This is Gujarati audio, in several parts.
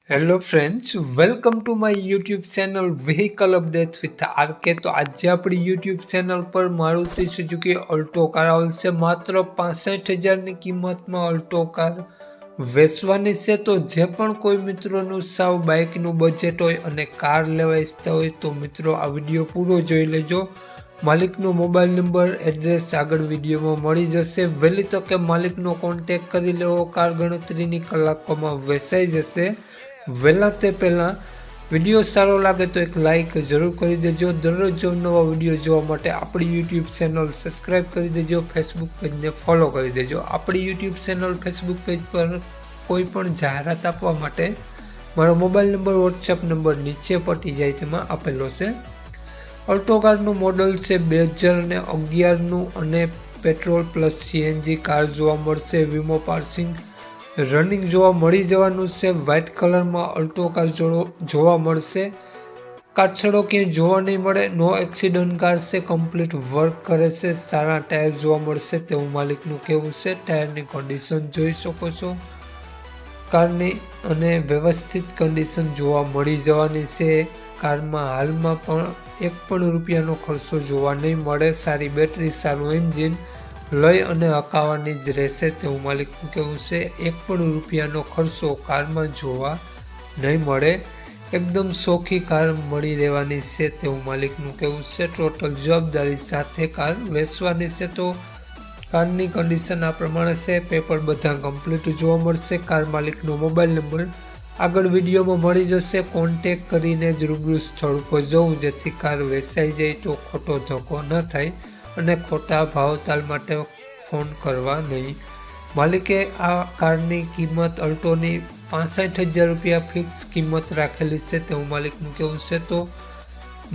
Hello friends, welcome to my YouTube channel vehicle update with RK. તો આજે આપણી યુટ્યુબ ચેનલ પર મારુતિ સુઝુકી અલ્ટો કાર આવેલ છે। માત્ર 65,000ની કિંમતમાં અલ્ટો કાર વેચવાની છે। તો જે પણ કોઈ મિત્રોનું સાવ બાઇકનું બજેટ હોય અને કાર લેવા ઈચ્છતા હોય તો મિત્રો આ વિડીયો પૂરો જોઈ લેજો। માલિકનો મોબાઈલ નંબર, એડ્રેસ આગળ વિડીયોમાં મળી જશે। વહેલી તકે માલિકનો કોન્ટેક કરી લેવો, કાર ગણતરીની કલાકોમાં વેચાઈ જશે। વહેલા તે પહેલાં વિડીયો સારો લાગે તો એક લાઇક જરૂર કરી દેજો। દરરોજ નવા વિડીયો જોવા માટે આપણી યુટ્યુબ ચેનલ સબસ્ક્રાઈબ કરી દેજો, ફેસબુક પેજને ફોલો કરી દેજો। આપણી યુટ્યુબ ચેનલ ફેસબુક પેજ પર કોઈ પણ જાહેરાત આપવા માટે મારો મોબાઈલ નંબર, વોટ્સએપ નંબર નીચે પટી જાય તેમાં આપેલો છે। અલ્ટો કારનું મોડલ છે 2011નું અને પેટ્રોલ પ્લસ સીએનજી કાર જોવા મળશે। વીમો પાર્સિંગ રનિંગ જોવા મળી જવાનું છે। વ્હાઇટ કલરમાં અલ્ટો કાર જોવા મળશે। કાટછડો ક્યાંય જોવા નહીં મળે। નો એક્સિડન્ટ કાર છે, કમ્પ્લીટ વર્ક કરે છે। સારા ટાયર જોવા મળશે તેવું માલિકનું કહેવું છે। ટાયરની કન્ડિશન જોઈ શકો છો કારની, અને વ્યવસ્થિત કન્ડિશન જોવા મળી જવાની છે। કારમાં હાલમાં પણ ₹1 ખર્ચો જોવા નહીં મળે। સારી બેટરી, સારું એન્જિન લઈ અને હકાવવાની જ રહેશે તેવું માલિકનું કહેવું છે। ₹1 ખર્ચો કારમાં જોવા નહીં મળે। એકદમ સોખી કાર મળી રહેવાની છે તેવું માલિકનું કહેવું છે। ટોટલ જવાબદારી સાથે કાર વેચવાની છે। તો કારની કન્ડિશન આ પ્રમાણે છે। પેપર બધા કમ્પ્લીટ જોવા મળશે। કાર માલિકનો મોબાઈલ નંબર આગળ વિડીયોમાં મળી જશે। કોન્ટેક કરીને જ રૂબરૂ સ્થળ પર જવું, જેથી કાર વેચાઈ જાય તો ખોટો ધક્કો ન થાય અને ખોટા ભાવતાલ માટે ફોન કરવા નહીં। માલિકે આ કારની કિંમત અલ્ટોની ₹65,000 ફિક્સ કિંમત રાખેલી છે તેવું માલિકનું કહેવું છે। તો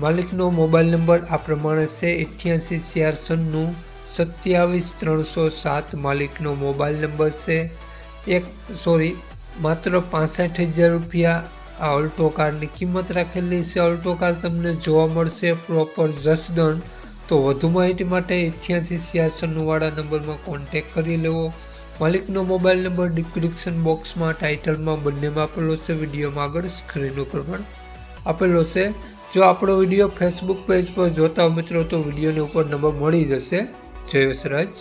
માલિકનો મોબાઈલ નંબર આ પ્રમાણે છે 88 496 27 307 માલિકનો મોબાઈલ નંબર છે। માત્ર ₹65,000 આ અલ્ટો કારની કિંમત રાખેલી છે। અલ્ટો કાર તમને જોવા મળશે પ્રોપર જસદણ। તો વધુ માહિતી માટે 88 496 વાળા નંબરમાં કોન્ટેક કરી લેવો। માલિકનો મોબાઈલ નંબર ડિસ્ક્રિપ્શન બોક્સમાં, ટાઇટલમાં બંનેમાં આપેલો છે। વિડીયોમાં આગળ સ્ક્રીન ઉપર પણ આપેલો છે। જો આપણો વિડીયો ફેસબુક પેજ પર જોતા હો મિત્રો તો વિડીયોની ઉપર નંબર મળી જશે। જય વસરાજ।